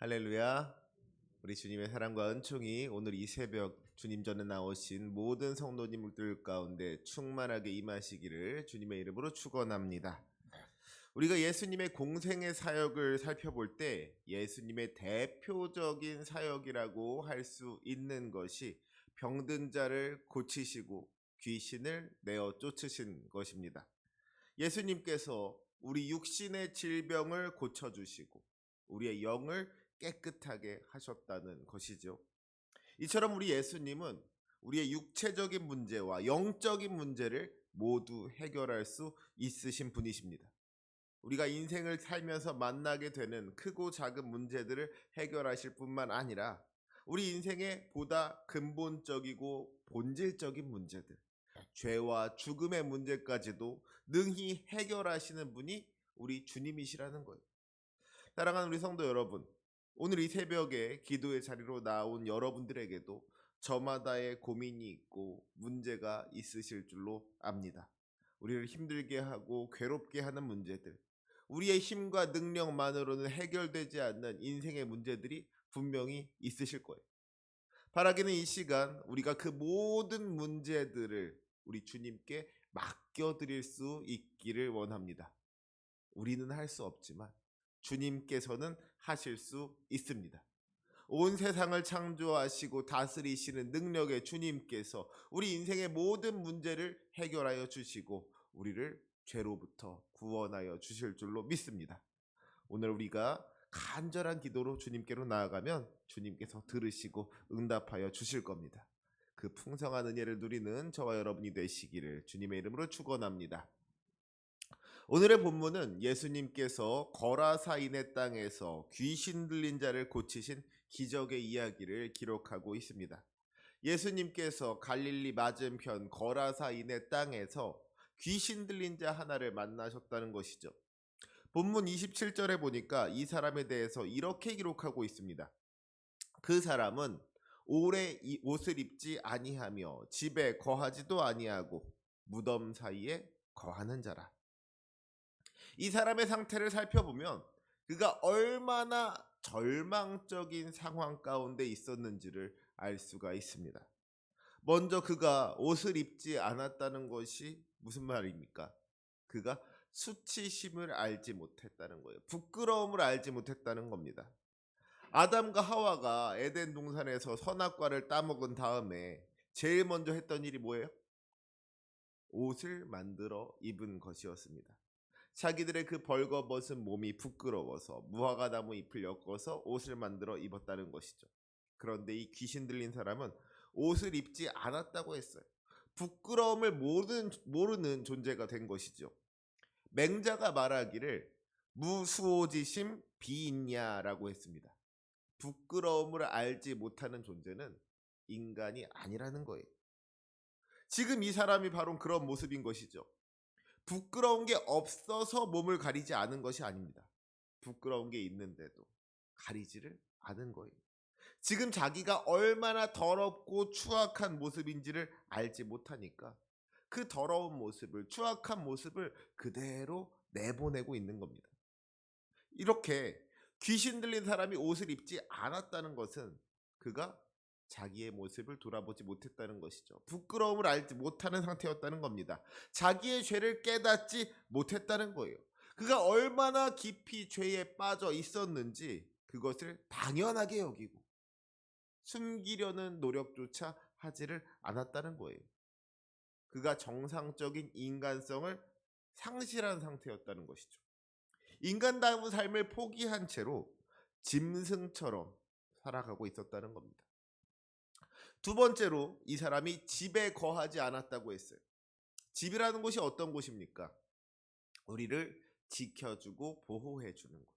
할렐루야. 우리 주님의 사랑과 은총이 오늘 이 새벽 주님 전에 나오신 모든 성도님들 가운데 충만하게 임하시기를 주님의 이름으로 축원합니다. 우리가 예수님의 공생의 사역을 살펴볼 때 예수님의 대표적인 사역이라고 할 수 있는 것이 병든 자를 고치시고 귀신을 내어 쫓으신 것입니다. 예수님께서 우리 육신의 질병을 고쳐주시고 우리의 영을 깨끗하게 하셨다는 것이죠. 이처럼 우리 예수님은 우리의 육체적인 문제와 영적인 문제를 모두 해결할 수 있으신 분이십니다. 우리가 인생을 살면서 만나게 되는 크고 작은 문제들을 해결하실 뿐만 아니라 우리 인생의 보다 근본적이고 본질적인 문제들, 죄와 죽음의 문제까지도 능히 해결하시는 분이 우리 주님이시라는 거예요. 사랑하는 우리 성도 여러분, 오늘 이 새벽에 기도의 자리로 나온 여러분들에게도 저마다의 고민이 있고 문제가 있으실 줄로 압니다. 우리를 힘들게 하고 괴롭게 하는 문제들, 우리의 힘과 능력만으로는 해결되지 않는 인생의 문제들이 분명히 있으실 거예요. 바라기는 이 시간 우리가 그 모든 문제들을 우리 주님께 맡겨드릴 수 있기를 원합니다. 우리는 할 수 없지만 주님께서는 하실 수 있습니다. 온 세상을 창조하시고 다스리시는 능력의 주님께서 우리 인생의 모든 문제를 해결하여 주시고 우리를 죄로부터 구원하여 주실 줄로 믿습니다. 오늘 우리가 간절한 기도로 주님께로 나아가면 주님께서 들으시고 응답하여 주실 겁니다. 그 풍성한 은혜를 누리는 저와 여러분이 되시기를 주님의 이름으로 축원합니다. 오늘의 본문은 예수님께서 거라사인의 땅에서 귀신 들린 자를 고치신 기적의 이야기를 기록하고 있습니다. 예수님께서 갈릴리 맞은편 거라사인의 땅에서 귀신 들린 자 하나를 만나셨다는 것이죠. 본문 27절에 보니까 이 사람에 대해서 이렇게 기록하고 있습니다. 그 사람은 오래 옷을 입지 아니하며 집에 거하지도 아니하고 무덤 사이에 거하는 자라. 이 사람의 상태를 살펴보면 그가 얼마나 절망적인 상황 가운데 있었는지를 알 수가 있습니다. 먼저 그가 옷을 입지 않았다는 것이 무슨 말입니까? 그가 수치심을 알지 못했다는 거예요. 부끄러움을 알지 못했다는 겁니다. 아담과 하와가 에덴 동산에서 선악과를 따먹은 다음에 제일 먼저 했던 일이 뭐예요? 옷을 만들어 입은 것이었습니다. 자기들의 그 벌거벗은 몸이 부끄러워서 무화과 나무 잎을 엮어서 옷을 만들어 입었다는 것이죠. 그런데 이 귀신 들린 사람은 옷을 입지 않았다고 했어요. 부끄러움을 모르는 존재가 된 것이죠. 맹자가 말하기를 무수오지심 비있냐라고 했습니다. 부끄러움을 알지 못하는 존재는 인간이 아니라는 거예요. 지금 이 사람이 바로 그런 모습인 것이죠. 부끄러운 게 없어서 몸을 가리지 않은 것이 아닙니다. 부끄러운 게 있는데도 가리지를 않은 거예요. 지금 자기가 얼마나 더럽고 추악한 모습인지를 알지 못하니까 그 더러운 모습을, 추악한 모습을 그대로 내보내고 있는 겁니다. 이렇게 귀신 들린 사람이 옷을 입지 않았다는 것은 그가 자기의 모습을 돌아보지 못했다는 것이죠. 부끄러움을 알지 못하는 상태였다는 겁니다. 자기의 죄를 깨닫지 못했다는 거예요. 그가 얼마나 깊이 죄에 빠져 있었는지 그것을 당연하게 여기고 숨기려는 노력조차 하지를 않았다는 거예요. 그가 정상적인 인간성을 상실한 상태였다는 것이죠. 인간다운 삶을 포기한 채로 짐승처럼 살아가고 있었다는 겁니다. 두 번째로 이 사람이 집에 거하지 않았다고 했어요. 집이라는 곳이 어떤 곳입니까? 우리를 지켜주고 보호해주는 곳.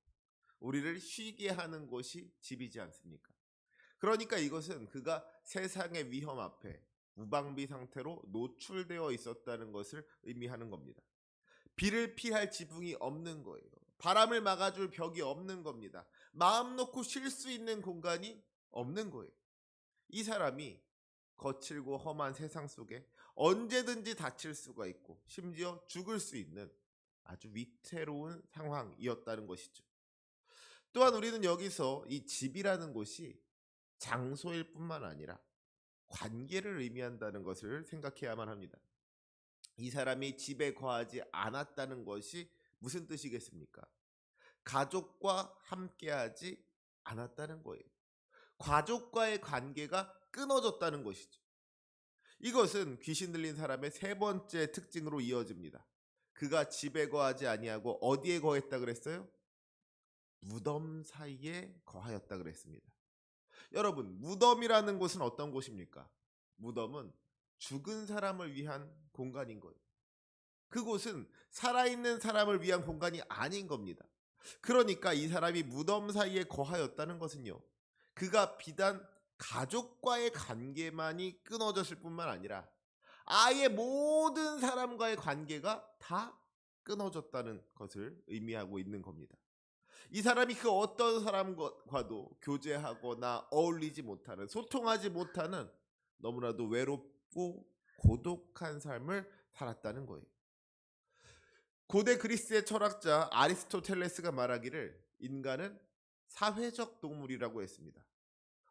우리를 쉬게 하는 곳이 집이지 않습니까? 그러니까 이것은 그가 세상의 위험 앞에 무방비 상태로 노출되어 있었다는 것을 의미하는 겁니다. 비를 피할 지붕이 없는 거예요. 바람을 막아줄 벽이 없는 겁니다. 마음 놓고 쉴 수 있는 공간이 없는 거예요. 이 사람이 거칠고 험한 세상 속에 언제든지 다칠 수가 있고 심지어 죽을 수 있는 아주 위태로운 상황이었다는 것이죠. 또한 우리는 여기서 이 집이라는 곳이 장소일 뿐만 아니라 관계를 의미한다는 것을 생각해야만 합니다. 이 사람이 집에 거하지 않았다는 것이 무슨 뜻이겠습니까? 가족과 함께하지 않았다는 거예요. 가족과의 관계가 끊어졌다는 것이죠. 이것은 귀신 들린 사람의 세 번째 특징으로 이어집니다. 그가 집에 거하지 아니하고 어디에 거했다 그랬어요? 무덤 사이에 거하였다 그랬습니다. 여러분, 무덤이라는 곳은 어떤 곳입니까? 무덤은 죽은 사람을 위한 공간인 거예요. 그곳은 살아있는 사람을 위한 공간이 아닌 겁니다. 그러니까 이 사람이 무덤 사이에 거하였다는 것은요, 그가 비단 가족과의 관계만이 끊어졌을 뿐만 아니라 아예 모든 사람과의 관계가 다 끊어졌다는 것을 의미하고 있는 겁니다. 이 사람이 그 어떤 사람과도 교제하거나 어울리지 못하는, 소통하지 못하는 너무나도 외롭고 고독한 삶을 살았다는 거예요. 고대 그리스의 철학자 아리스토텔레스가 말하기를 인간은 사회적 동물이라고 했습니다.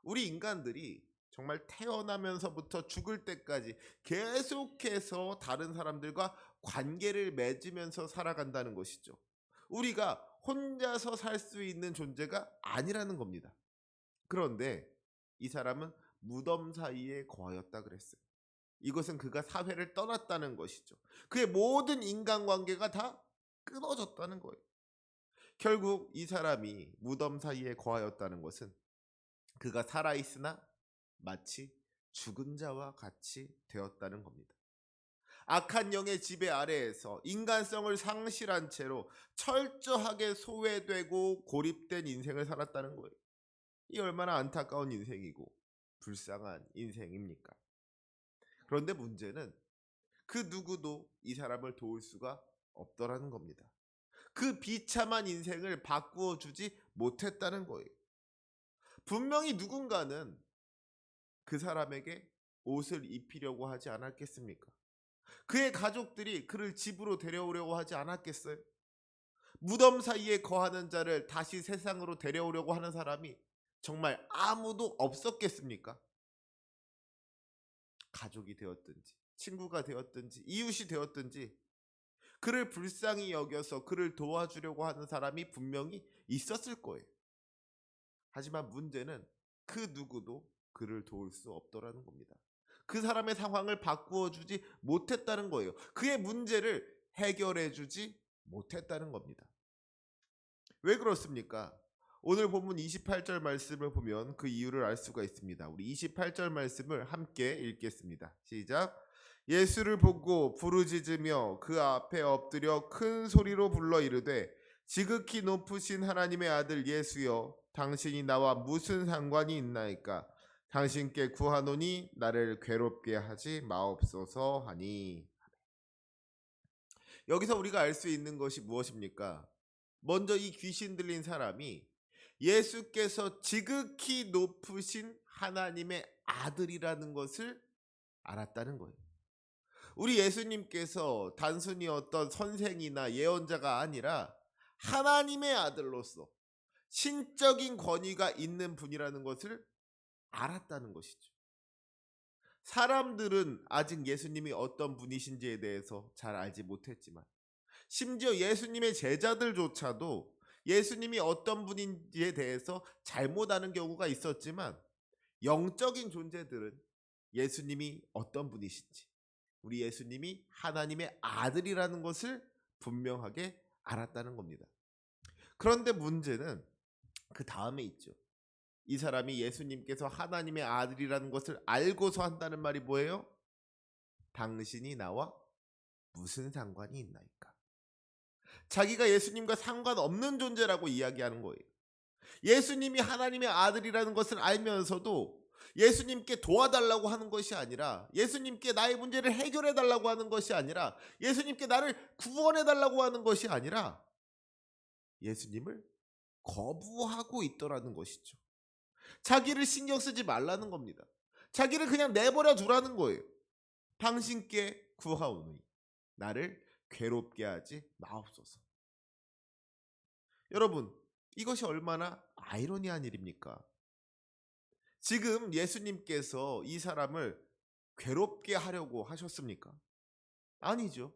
우리 인간들이 정말 태어나면서부터 죽을 때까지 계속해서 다른 사람들과 관계를 맺으면서 살아간다는 것이죠. 우리가 혼자서 살 수 있는 존재가 아니라는 겁니다. 그런데 이 사람은 무덤 사이에 거하였다 그랬어요. 이것은 그가 사회를 떠났다는 것이죠. 그의 모든 인간관계가 다 끊어졌다는 거예요. 결국 이 사람이 무덤 사이에 거하였다는 것은 그가 살아있으나 마치 죽은 자와 같이 되었다는 겁니다. 악한 영의 지배 아래에서 인간성을 상실한 채로 철저하게 소외되고 고립된 인생을 살았다는 거예요. 이 얼마나 안타까운 인생이고 불쌍한 인생입니까? 그런데 문제는 그 누구도 이 사람을 도울 수가 없더라는 겁니다. 그 비참한 인생을 바꾸어 주지 못했다는 거예요. 분명히 누군가는 그 사람에게 옷을 입히려고 하지 않았겠습니까? 그의 가족들이 그를 집으로 데려오려고 하지 않았겠어요? 무덤 사이에 거하는 자를 다시 세상으로 데려오려고 하는 사람이 정말 아무도 없었겠습니까? 가족이 되었든지 친구가 되었든지 이웃이 되었든지 그를 불쌍히 여겨서 그를 도와주려고 하는 사람이 분명히 있었을 거예요. 하지만 문제는 그 누구도 그를 도울 수 없더라는 겁니다. 그 사람의 상황을 바꾸어 주지 못했다는 거예요. 그의 문제를 해결해 주지 못했다는 겁니다. 왜 그렇습니까? 오늘 본문 28절 말씀을 보면 그 이유를 알 수가 있습니다. 우리 28절 말씀을 함께 읽겠습니다. 시작. 예수를 보고 부르짖으며 그 앞에 엎드려 큰 소리로 불러 이르되 지극히 높으신 하나님의 아들 예수여 당신이 나와 무슨 상관이 있나이까 당신께 구하노니 나를 괴롭게 하지 마옵소서 하니. 여기서 우리가 알 수 있는 것이 무엇입니까? 먼저 이 귀신 들린 사람이 예수께서 지극히 높으신 하나님의 아들이라는 것을 알았다는 거예요. 우리 예수님께서 단순히 어떤 선생이나 예언자가 아니라 하나님의 아들로서 신적인 권위가 있는 분이라는 것을 알았다는 것이죠. 사람들은 아직 예수님이 어떤 분이신지에 대해서 잘 알지 못했지만 심지어 예수님의 제자들조차도 예수님이 어떤 분인지에 대해서 잘못 아는 경우가 있었지만 영적인 존재들은 예수님이 어떤 분이신지 우리 예수님이 하나님의 아들이라는 것을 분명하게 알았다는 겁니다. 그런데 문제는 그 다음에 있죠. 이 사람이 예수님께서 하나님의 아들이라는 것을 알고서 한다는 말이 뭐예요? 당신이 나와 무슨 상관이 있나이까? 자기가 예수님과 상관없는 존재라고 이야기하는 거예요. 예수님이 하나님의 아들이라는 것을 알면서도 예수님께 도와달라고 하는 것이 아니라 예수님께 나의 문제를 해결해 달라고 하는 것이 아니라 예수님께 나를 구원해 달라고 하는 것이 아니라 예수님을 거부하고 있더라는 것이죠. 자기를 신경 쓰지 말라는 겁니다. 자기를 그냥 내버려 두라는 거예요. 당신께 구하오니 나를 괴롭게 하지 마옵소서. 여러분, 이것이 얼마나 아이러니한 일입니까? 지금 예수님께서 이 사람을 괴롭게 하려고 하셨습니까? 아니죠.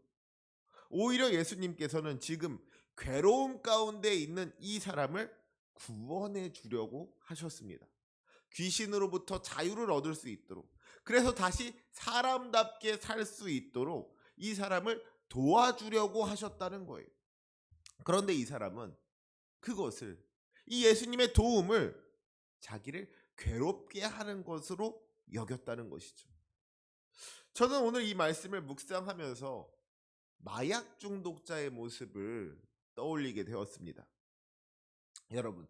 오히려 예수님께서는 지금 괴로움 가운데 있는 이 사람을 구원해 주려고 하셨습니다. 귀신으로부터 자유를 얻을 수 있도록, 그래서 다시 사람답게 살 수 있도록 이 사람을 도와주려고 하셨다는 거예요. 그런데 이 사람은 그것을, 이 예수님의 도움을 자기를 괴롭게 하는 것으로 여겼다는 것이죠. 저는 오늘 이 말씀을 묵상하면서 마약 중독자의 모습을 떠올리게 되었습니다. 여러분,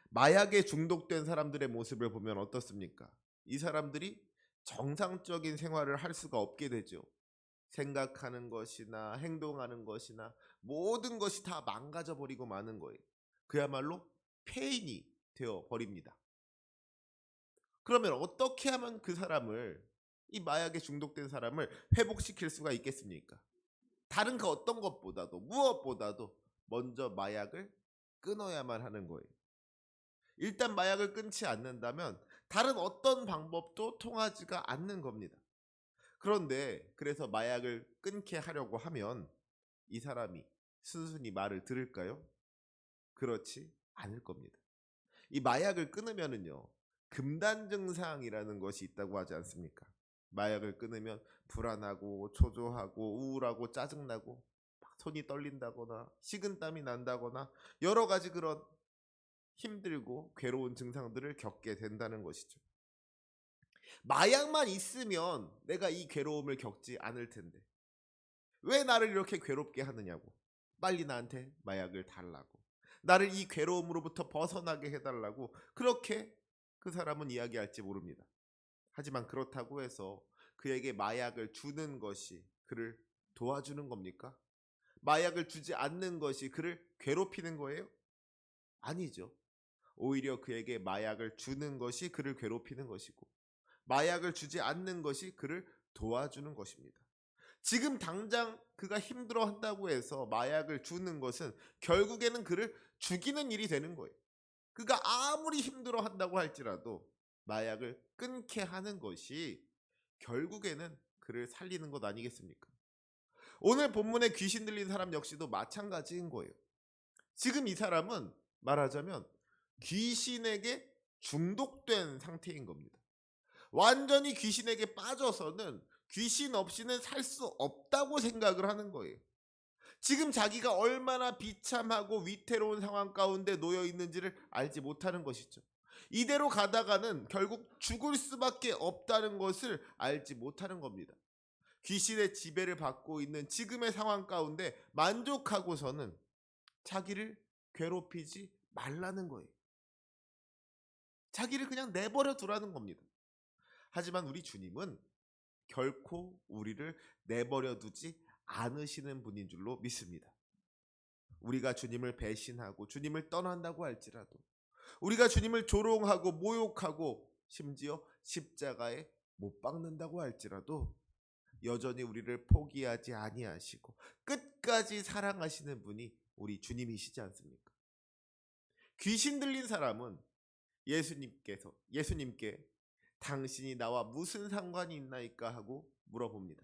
마약에 중독된 사람들의 모습을 보면 어떻습니까? 이 사람들이 정상적인 생활을 할 수가 없게 되죠. 생각하는 것이나 행동하는 것이나 모든 것이 다 망가져 버리고 마는 거예요. 그야말로 폐인이 되어 버립니다. 그러면 어떻게 하면 그 사람을, 이 마약에 중독된 사람을 회복시킬 수가 있겠습니까? 다른 그 어떤 것보다도, 무엇보다도 먼저 마약을 끊어야만 하는 거예요. 일단 마약을 끊지 않는다면 다른 어떤 방법도 통하지가 않는 겁니다. 그런데 그래서 마약을 끊게 하려고 하면 이 사람이 순순히 말을 들을까요? 그렇지 않을 겁니다. 이 마약을 끊으면은요, 금단 증상이라는 것이 있다고 하지 않습니까? 마약을 끊으면 불안하고 초조하고 우울하고 짜증나고 막 손이 떨린다거나 식은땀이 난다거나 여러 가지 그런 힘들고 괴로운 증상들을 겪게 된다는 것이죠. 마약만 있으면 내가 이 괴로움을 겪지 않을 텐데 왜 나를 이렇게 괴롭게 하느냐고, 빨리 나한테 마약을 달라고, 나를 이 괴로움으로부터 벗어나게 해달라고 그렇게 그 사람은 이야기할지 모릅니다. 하지만 그렇다고 해서 그에게 마약을 주는 것이 그를 도와주는 겁니까? 마약을 주지 않는 것이 그를 괴롭히는 거예요? 아니죠. 오히려 그에게 마약을 주는 것이 그를 괴롭히는 것이고, 마약을 주지 않는 것이 그를 도와주는 것입니다. 지금 당장 그가 힘들어 한다고 해서 마약을 주는 것은 결국에는 그를 죽이는 일이 되는 거예요. 그가 아무리 힘들어 한다고 할지라도 마약을 끊게 하는 것이 결국에는 그를 살리는 것 아니겠습니까? 오늘 본문에 귀신 들린 사람 역시도 마찬가지인 거예요. 지금 이 사람은 말하자면 귀신에게 중독된 상태인 겁니다. 완전히 귀신에게 빠져서는 귀신 없이는 살 수 없다고 생각을 하는 거예요. 지금 자기가 얼마나 비참하고 위태로운 상황 가운데 놓여 있는지를 알지 못하는 것이죠. 이대로 가다가는 결국 죽을 수밖에 없다는 것을 알지 못하는 겁니다. 귀신의 지배를 받고 있는 지금의 상황 가운데 만족하고서는 자기를 괴롭히지 말라는 거예요. 자기를 그냥 내버려 두라는 겁니다. 하지만 우리 주님은 결코 우리를 내버려 두지 않으시는 분인 줄로 믿습니다. 우리가 주님을 배신하고 주님을 떠난다고 할지라도, 우리가 주님을 조롱하고 모욕하고 심지어 십자가에 못 박는다고 할지라도 여전히 우리를 포기하지 아니하시고 끝까지 사랑하시는 분이 우리 주님이시지 않습니까? 귀신 들린 사람은 예수님께 당신이 나와 무슨 상관이 있나이까 하고 물어봅니다.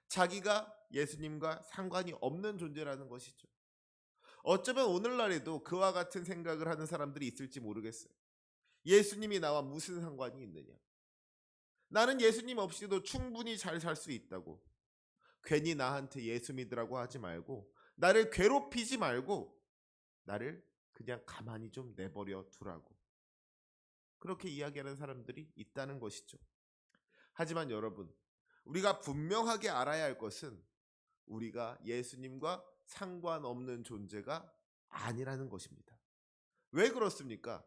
자기가 예수님과 상관이 없는 존재라는 것이죠. 어쩌면 오늘날에도 그와 같은 생각을 하는 사람들이 있을지 모르겠어요. 예수님이 나와 무슨 상관이 있느냐? 나는 예수님 없이도 충분히 잘 살 수 있다고. 괜히 나한테 예수 믿으라고 하지 말고, 나를 괴롭히지 말고, 나를 그냥 가만히 좀 내버려 두라고. 그렇게 이야기하는 사람들이 있다는 것이죠. 하지만 여러분, 우리가 분명하게 알아야 할 것은 우리가 예수님과 상관없는 존재가 아니라는 것입니다. 왜 그렇습니까?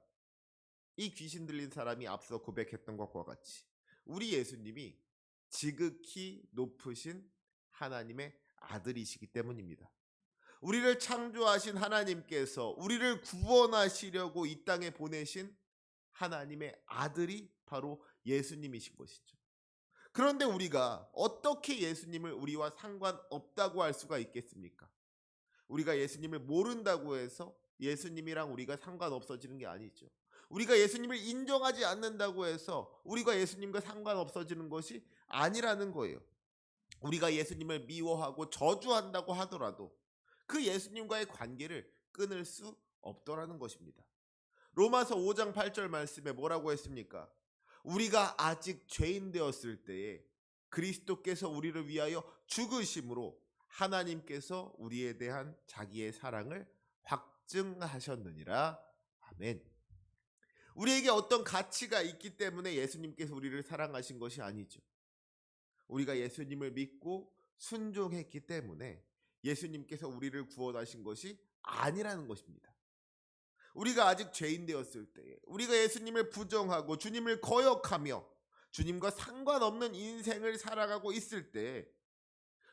이 귀신 들린 사람이 앞서 고백했던 것과 같이 우리 예수님이 지극히 높으신 하나님의 아들이시기 때문입니다. 우리를 창조하신 하나님께서 우리를 구원하시려고 이 땅에 보내신 하나님의 아들이 바로 예수님이신 것이죠. 그런데 우리가 어떻게 예수님을 우리와 상관없다고 할 수가 있겠습니까? 우리가 예수님을 모른다고 해서 예수님이랑 우리가 상관없어지는 게 아니죠. 우리가 예수님을 인정하지 않는다고 해서 우리가 예수님과 상관없어지는 것이 아니라는 거예요. 우리가 예수님을 미워하고 저주한다고 하더라도 그 예수님과의 관계를 끊을 수 없더라는 것입니다. 로마서 5장 8절 말씀에 뭐라고 했습니까? 우리가 아직 죄인 되었을 때에 그리스도께서 우리를 위하여 죽으심으로 하나님께서 우리에 대한 자기의 사랑을 확증하셨느니라. 아멘. 우리에게 어떤 가치가 있기 때문에 예수님께서 우리를 사랑하신 것이 아니죠. 우리가 예수님을 믿고 순종했기 때문에 예수님께서 우리를 구원하신 것이 아니라는 것입니다. 우리가 아직 죄인 되었을 때, 우리가 예수님을 부정하고 주님을 거역하며 주님과 상관없는 인생을 살아가고 있을 때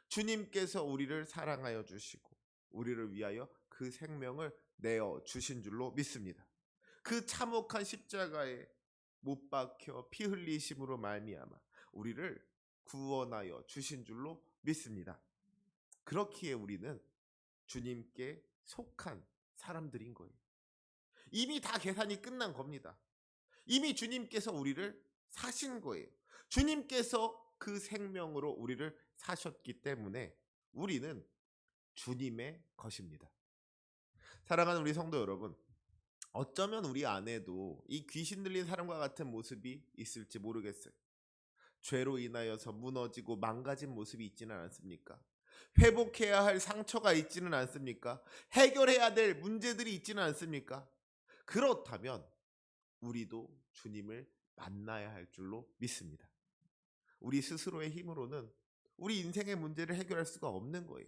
주님께서 우리를 사랑하여 주시고 우리를 위하여 그 생명을 내어 주신 줄로 믿습니다. 그 참혹한 십자가에 못 박혀 피 흘리심으로 말미암아 우리를 구원하여 주신 줄로 믿습니다. 그렇기에 우리는 주님께 속한 사람들인 거예요. 이미 다 계산이 끝난 겁니다. 이미 주님께서 우리를 사신 거예요. 주님께서 그 생명으로 우리를 사셨기 때문에 우리는 주님의 것입니다. 사랑하는 우리 성도 여러분, 어쩌면 우리 안에도 이 귀신 들린 사람과 같은 모습이 있을지 모르겠어요. 죄로 인하여서 무너지고 망가진 모습이 있지는 않습니까? 회복해야 할 상처가 있지는 않습니까? 해결해야 될 문제들이 있지는 않습니까? 그렇다면 우리도 주님을 만나야 할 줄로 믿습니다. 우리 스스로의 힘으로는 우리 인생의 문제를 해결할 수가 없는 거예요.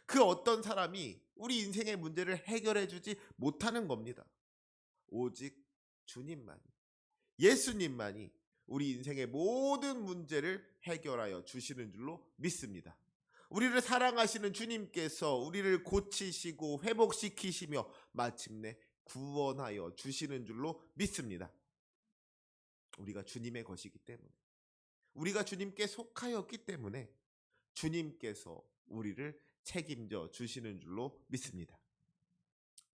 그 어떤 사람이 우리 인생의 문제를 해결해 주지 못하는 겁니다. 오직 주님만이, 예수님만이 우리 인생의 모든 문제를 해결하여 주시는 줄로 믿습니다. 우리를 사랑하시는 주님께서 우리를 고치시고 회복시키시며 마침내 구원하여 주시는 줄로 믿습니다. 우리가 주님의 것이기 때문에, 우리가 주님께 속하였기 때문에 주님께서 우리를 책임져 주시는 줄로 믿습니다.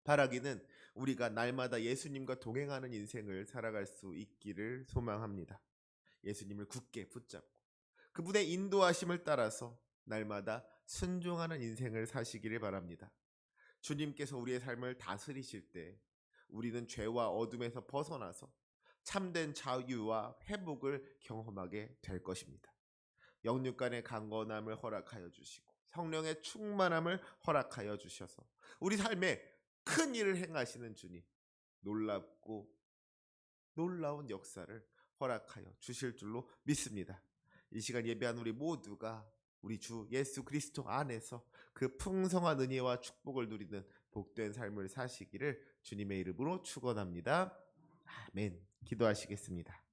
바라기는 우리가 날마다 예수님과 동행하는 인생을 살아갈 수 있기를 소망합니다. 예수님을 굳게 붙잡고 그분의 인도하심을 따라서 날마다 순종하는 인생을 사시기를 바랍니다. 주님께서 우리의 삶을 다스리실 때 우리는 죄와 어둠에서 벗어나서 참된 자유와 회복을 경험하게 될 것입니다. 영육간의 강건함을 허락하여 주시고 성령의 충만함을 허락하여 주셔서 우리 삶에 큰 일을 행하시는 주님, 놀랍고 놀라운 역사를 허락하여 주실 줄로 믿습니다. 이 시간 예배한 우리 모두가 우리 주 예수 그리스도 안에서 그 풍성한 은혜와 축복을 누리는 복된 삶을 사시기를 주님의 이름으로 축원합니다. 아멘. 기도하시겠습니다.